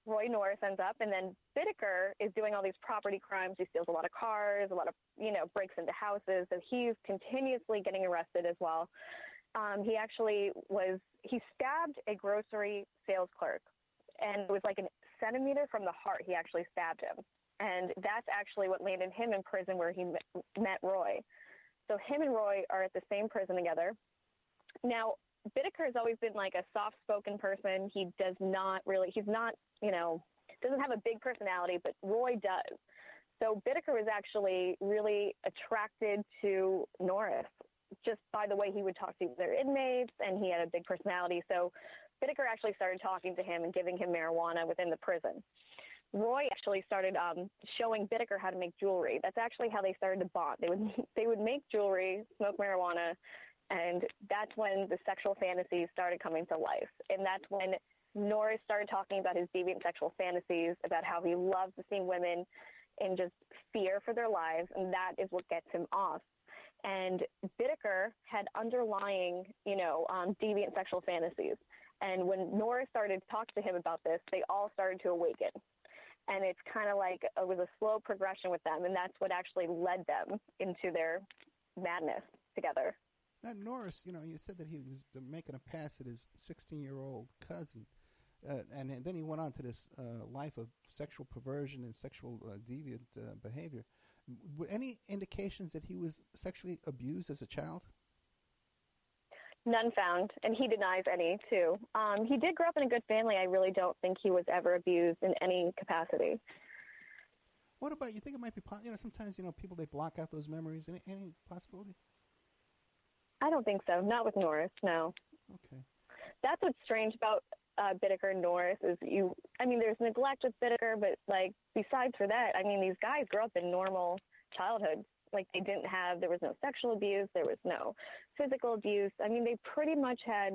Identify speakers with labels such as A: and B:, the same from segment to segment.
A: Roy Norris ends up, and then Bittaker is doing all these property crimes. He steals a lot of cars, a lot of, breaks into houses. So he's continuously getting arrested as well. He stabbed a grocery sales clerk, and it was like a centimeter from the heart. He actually stabbed him. And that's actually what landed him in prison where he met Roy. So him and Roy are at the same prison together. Now, Bittaker has always been like a soft-spoken person. He does not really, he's not, doesn't have a big personality, but Roy does. So Bittaker was actually really attracted to Norris just by the way he would talk to their inmates, and he had a big personality. So Bittaker actually started talking to him and giving him marijuana within the prison. Roy actually started showing Bittaker how to make jewelry. That's actually how they started to bond. They would make jewelry, smoke marijuana, and that's when the sexual fantasies started coming to life. And that's when Norris started talking about his deviant sexual fantasies, about how he loves to see women in just fear for their lives, and that is what gets him off. And Bittaker had underlying, deviant sexual fantasies. And when Norris started to talk to him about this, they all started to awaken. And it's kind of like it was a slow progression with them, and that's what actually led them into their madness together.
B: Now, Norris, you said that he was making a pass at his 16-year-old cousin, and then he went on to this life of sexual perversion and sexual deviant behavior. Any indications that he was sexually abused as a child?
A: None found, and he denies any, too. He did grow up in a good family. I really don't think he was ever abused in any capacity.
B: What about, you think it might be, sometimes, people, they block out those memories. Any possibility?
A: I don't think so. Not with Norris, no.
B: Okay.
A: That's what's strange about Bittaker and Norris is there's neglect with Bittaker, but, besides for that, these guys grew up in normal childhoods. There was no sexual abuse, there was no physical abuse. They pretty much had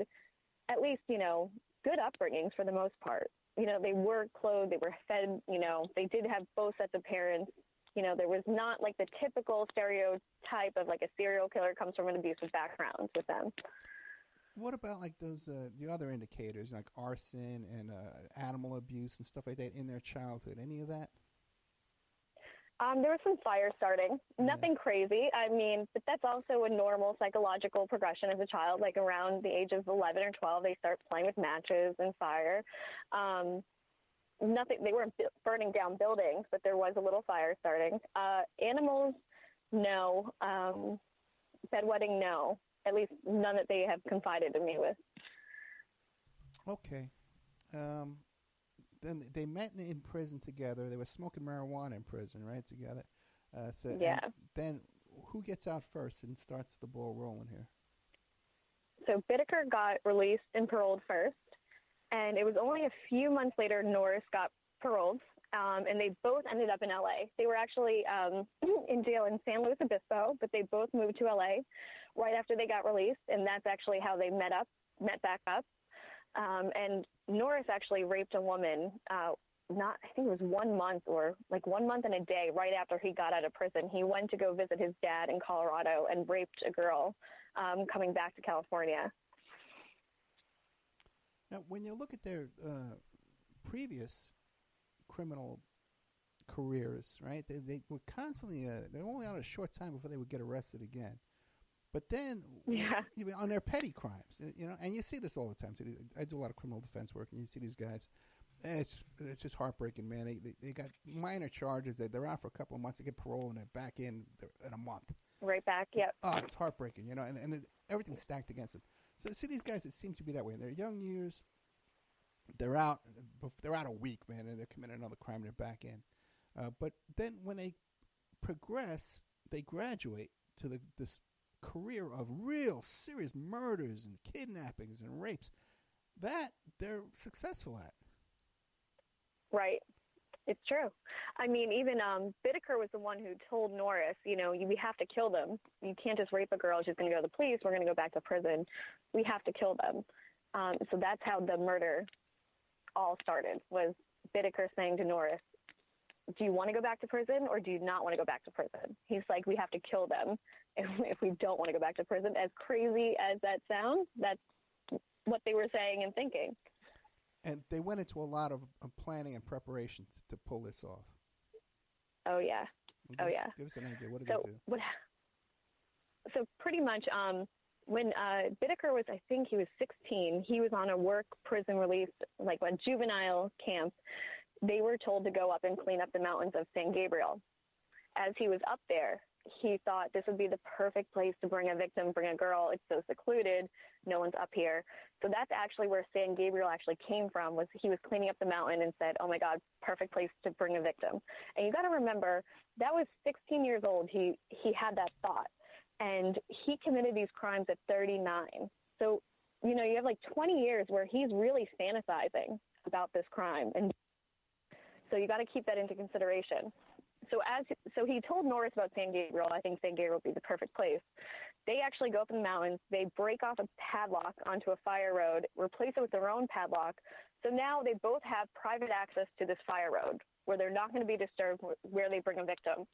A: at least, good upbringings for the most part. They were clothed, they were fed, they did have both sets of parents. There was not like the typical stereotype of like a serial killer comes from an abusive background with them.
B: What about like those the other indicators like arson and animal abuse and stuff like that in their childhood? Any of that?
A: There was some fire starting. Nothing crazy. But that's also a normal psychological progression as a child. Like around the age of 11 or 12, they start playing with matches and fire. Nothing. They weren't burning down buildings, but there was a little fire starting. Animals, no. Bedwetting, no. At least none that they have confided in me with.
B: Okay. Then they met in prison together. They were smoking marijuana in prison, right, together.
A: Yeah.
B: Then who gets out first and starts the ball rolling here?
A: So Bittaker got released and paroled first, and it was only a few months later Norris got paroled, and they both ended up in L.A. They were actually in jail in San Luis Obispo, but they both moved to L.A. right after they got released, and that's actually how they met back up. And Norris actually raped a woman, I think it was 1 month or like 1 month and a day right after he got out of prison. He went to go visit his dad in Colorado and raped a girl coming back to California.
B: Now, when you look at their previous criminal careers, right, they were constantly, they were only out a short time before they would get arrested again. But then, on their petty crimes, and you see this all the time. Too. I do a lot of criminal defense work, and you see these guys. And it's just heartbreaking, man. They got minor charges. They're out for a couple of months. They get parole, and they're back in a month.
A: Right back, yep.
B: Oh, it's heartbreaking, and everything's stacked against them. So see these guys that seem to be that way. In their young years, they're out a week, man, and they're committing another crime, and they're back in. But then when they progress, they graduate to this career of real serious murders and kidnappings and rapes that they're successful at.
A: Right. It's true. Even Bittaker was the one who told Norris, we have to kill them. You can't just rape a girl. She's going to go to the police. We're going to go back to prison. We have to kill them. So that's how the murder all started, was Bittaker saying to Norris, do you want to go back to prison or do you not want to go back to prison? He's like, we have to kill them if we don't want to go back to prison. As crazy as that sounds, that's what they were saying and thinking.
B: And they went into a lot of planning and preparation to pull this off.
A: Oh yeah.
B: Give us an idea. What did
A: So
B: they do?
A: so pretty much when Bittaker was, I think he was 16, he was on a work prison release, like a juvenile camp. They were told to go up and clean up the mountains of San Gabriel. As he was up there, he thought this would be the perfect place to bring a victim, bring a girl. It's so secluded. No one's up here. So that's actually where San Gabriel actually came from, was he was cleaning up the mountain and said, oh my God, perfect place to bring a victim. And you got to remember, that was 16 years old. He had that thought. And he committed these crimes at 39. So, you know, you have like 20 years where he's really fantasizing about this crime. And so you got to keep that into consideration. So he told Norris about San Gabriel. I think San Gabriel would be the perfect place. They actually go up in the mountains. They break off a padlock onto a fire road, replace it with their own padlock. So now they both have private access to this fire road where they're not going to be disturbed where they bring a victim.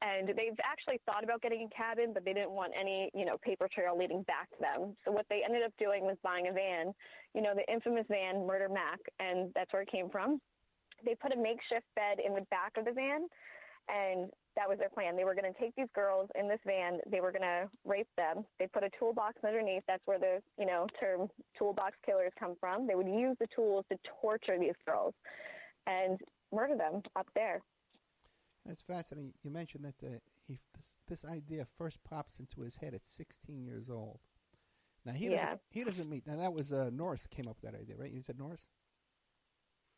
A: And they've actually thought about getting a cabin, but they didn't want any, you know, paper trail leading back to them. So what they ended up doing was buying a van, you know, the infamous van, Murder Mac, and that's where it came from. They put a makeshift bed in the back of the van, and that was their plan. They were going to take these girls in this van. They were going to rape them. They put a toolbox underneath. That's where the, you know, term toolbox killers come from. They would use the tools to torture these girls and murder them up there.
B: That's fascinating. You mentioned that this idea first pops into his head at 16 years old. Now he doesn't meet. Now that was Norris came up with that idea, right? You said Norris?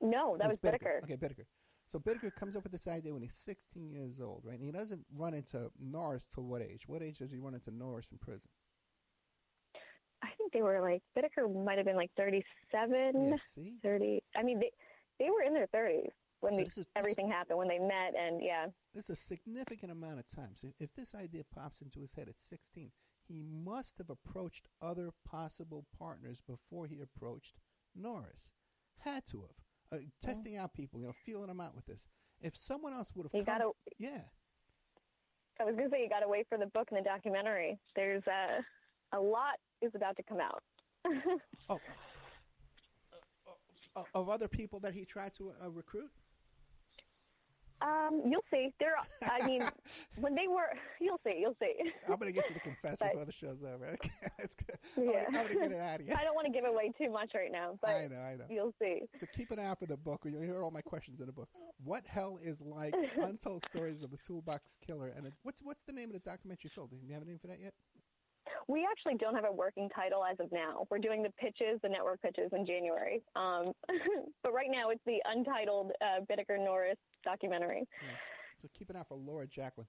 A: No, that was Bittaker.
B: Okay, Bittaker. So Bittaker comes up with this idea when he's 16 years old, right? And he doesn't run into Norris till what age? What age does he run into Norris in prison?
A: I think they were like, Bittaker might have been like 37,
B: yeah, see?
A: 30. I mean, they were in their 30s when everything happened, when they met, and yeah.
B: This is a significant amount of time. So if this idea pops into his head at 16, he must have approached other possible partners before he approached Norris. Had to have. Testing out people, you know, feeling them out with this. If someone else would have yeah.
A: I was going to say, you got to wait for the book and the documentary. There's a lot is about to come out.
B: Of other people that he tried to recruit?
A: You'll see. I mean, when they were, you'll see.
B: I'm going to get you to confess before the show's over. Okay, that's good.
A: Yeah.
B: I'm going to get it out of you.
A: I don't want to give away too much right now, but
B: I know.
A: You'll see.
B: So keep an eye out for the book. You'll hear all my questions in the book. What Hell is Like? Untold Stories of the Toolbox Killer. And what's the name of the documentary film? Do you have a name for that yet?
A: We actually don't have a working title as of now. We're doing the network pitches in January. But right now it's the untitled Bittaker Norris documentary.
B: Yes. So keep an eye out for Laura Jacklin.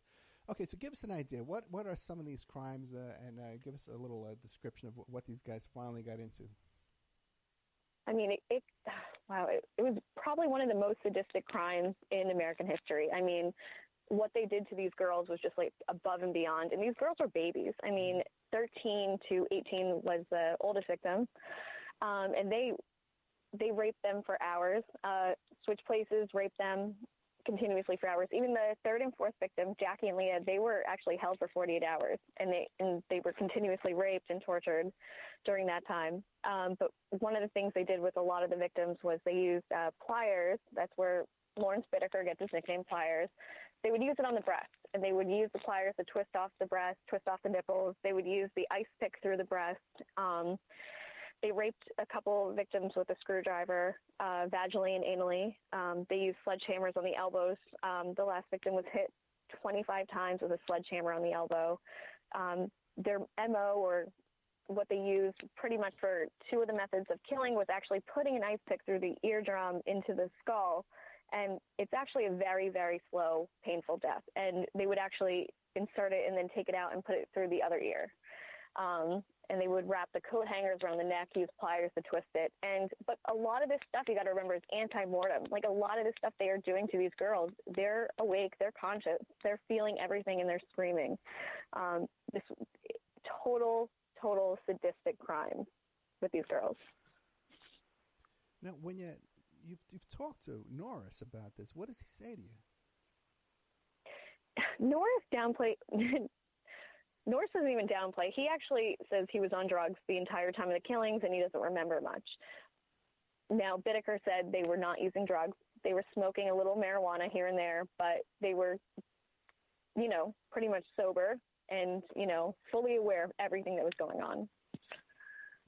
B: Okay, so give us an idea. What are some of these crimes, and give us a little description of what these guys finally got into.
A: I mean, it was probably one of the most sadistic crimes in American history. I mean, what they did to these girls was just like above and beyond. And these girls were babies. I mean, 13 to 18 was the oldest victim. And they raped them for hours, switched places, raped them continuously for hours. Even the third and fourth victim, Jackie and Leah, they were actually held for 48 hours, and they were continuously raped and tortured during that time. But one of the things they did with a lot of the victims was they used pliers. That's where Lawrence Bittaker gets his nickname, pliers. They would use it on the breast, and they would use the pliers to twist off the breast, twist off the nipples. They would use the ice pick through the breast. They raped a couple victims with a screwdriver, vaginally and anally. They used sledgehammers on the elbows. The last victim was hit 25 times with a sledgehammer on the elbow. Their MO, or what they used pretty much for two of the methods of killing, was actually putting an ice pick through the eardrum into the skull. And it's actually a very, very slow, painful death. And they would actually insert it and then take it out and put it through the other ear. And they would wrap the coat hangers around the neck, use pliers to twist it. But a lot of this stuff, you got to remember, is anti-mortem. Like, a lot of this stuff they are doing to these girls, they're awake, they're conscious, they're feeling everything, and they're screaming. This total sadistic crime with these girls.
B: Now, when you've talked to Norris about this, what does he say to you?
A: Norris doesn't even downplay. He actually says he was on drugs the entire time of the killings, and he doesn't remember much. Now, Bittaker said they were not using drugs. They were smoking a little marijuana here and there, but they were, pretty much sober and, fully aware of everything that was going on.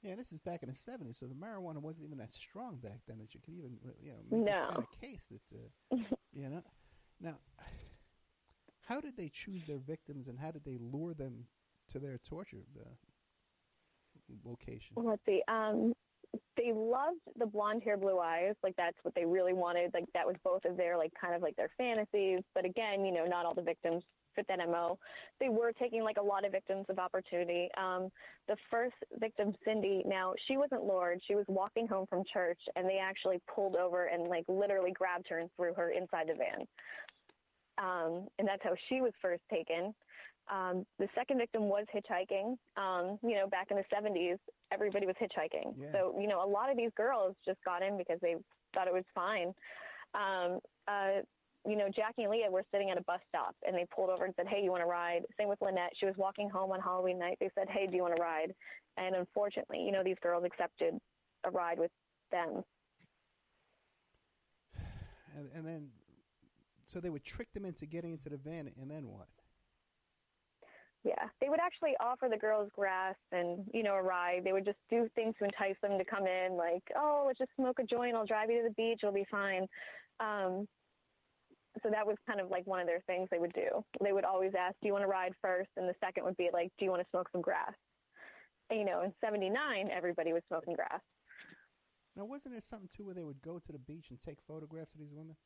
B: Yeah, this is back in the 70s, so the marijuana wasn't even that strong back then that you could even, make this kind of case that, Now, how did they choose their victims, and how did they lure them to their torture location?
A: Well, let's see. They loved the blonde hair, blue eyes. Like, that's what they really wanted. Like, that was both of their, like, kind of like their fantasies. But again, not all the victims fit that MO. They were taking, like, a lot of victims of opportunity. The first victim, Cindy, now, she wasn't lured. She was walking home from church, and they actually pulled over and, like, literally grabbed her and threw her inside the van. And that's how she was first taken. The second victim was hitchhiking. Back in the 70s, everybody was hitchhiking.
B: Yeah.
A: So, a lot of these girls just got in because they thought it was fine. Jackie and Leah were sitting at a bus stop, and they pulled over and said, hey, you want to ride? Same with Lynette. She was walking home on Halloween night. They said, hey, do you want to ride? And unfortunately, these girls accepted a ride with them.
B: And then, so they would trick them into getting into the van, and then what?
A: Yeah, they would actually offer the girls grass and, a ride. They would just do things to entice them to come in, like, oh, let's just smoke a joint. I'll drive you to the beach. It'll be fine. So that was kind of like one of their things they would do. They would always ask, do you want to ride first? And the second would be like, do you want to smoke some grass? And, in 79, everybody was smoking grass.
B: Now, wasn't there something, too, where they would go to the beach and take photographs of these women?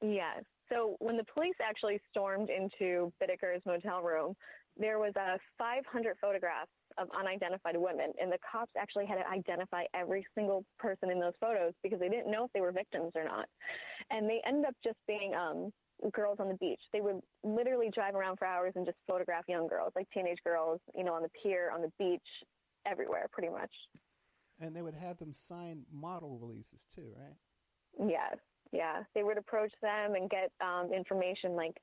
A: Yes. So when the police actually stormed into Bittaker's motel room, there was 500 photographs of unidentified women, and the cops actually had to identify every single person in those photos because they didn't know if they were victims or not. And they ended up just being girls on the beach. They would literally drive around for hours and just photograph young girls, like teenage girls, on the pier, on the beach, everywhere, pretty much.
B: And they would have them sign model releases, too, right?
A: Yes. Yeah, they would approach them and get information like,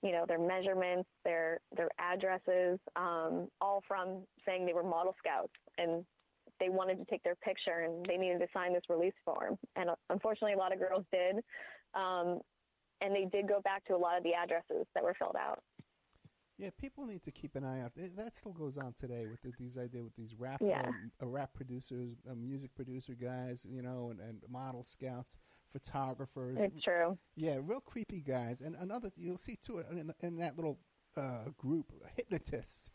A: their measurements, their addresses, all from saying they were model scouts and they wanted to take their picture and they needed to sign this release form. And unfortunately, a lot of girls did. And they did go back to a lot of the addresses that were filled out.
B: Yeah, people need to keep an eye out. That still goes on today with these rap rap producers, music producer guys, and model scouts, photographers.
A: It's true.
B: Yeah, real creepy guys. And another, you'll see too in that little group, hypnotists,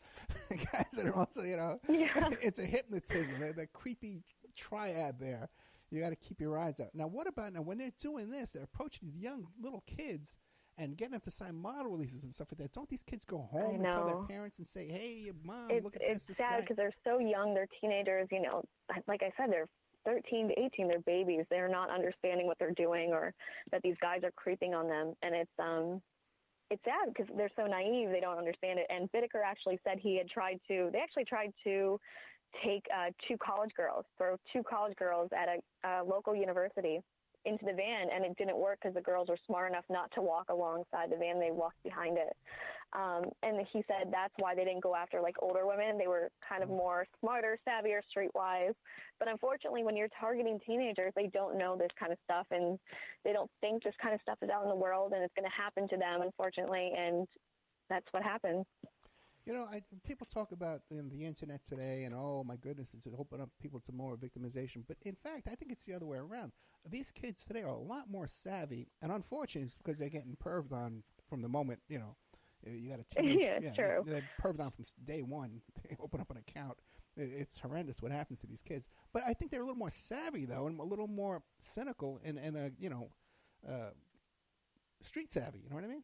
B: guys that are also, it's a hypnotism. That creepy triad there. You got to keep your eyes out. Now, what about when they're doing this? They're approaching these young little kids and getting them to sign model releases and stuff like that. Don't these kids go home and tell their parents and say, hey, Mom, look at this?
A: It's sad because they're so young. They're teenagers. Like I said, they're 13 to 18. They're babies. They're not understanding what they're doing or that these guys are creeping on them. And it's sad because they're so naive. They don't understand it. And Bittaker actually said they actually tried to take throw two college girls at a local university into the van, and it didn't work because the girls were smart enough not to walk alongside the van. They walked behind it. And he said that's why they didn't go after like older women. They were kind of more smarter, savvier, streetwise. But unfortunately, when you're targeting teenagers, they don't know this kind of stuff, and they don't think this kind of stuff is out in the world, and it's going to happen to them, unfortunately, and that's what happens.
B: People talk about the internet today, and oh my goodness, it's open up people to more victimization. But in fact, I think it's the other way around. These kids today are a lot more savvy, and unfortunately, it's because they're getting perved on from the moment you got a teenage.
A: Yeah, it's true.
B: They're perved on from day one. They open up an account. It's horrendous what happens to these kids. But I think they're a little more savvy though, and a little more cynical, and street savvy. You know what I mean?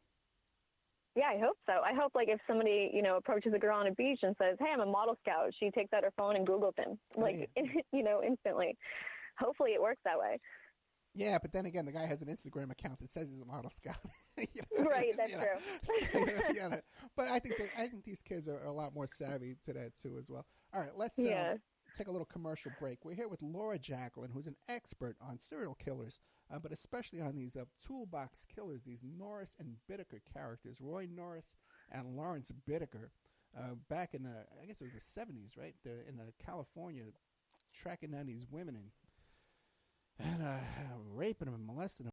A: Yeah, I hope so. I hope, like, if somebody, approaches a girl on a beach and says, hey, I'm a model scout, she takes out her phone and Googles him, instantly. Hopefully it works that way.
B: Yeah, but then again, the guy has an Instagram account that says he's a model scout.
A: Right, that's true.
B: But I think these kids are a lot more savvy to that, too, as well. All right, let's take a little commercial break. We're here with Laura Jacklin, who's an expert on serial killers, but especially on these toolbox killers, these Norris and Bittaker characters, Roy Norris and Lawrence Bittaker, back in I guess it was the 70s, right? In California, tracking down these women and and raping him and molesting him.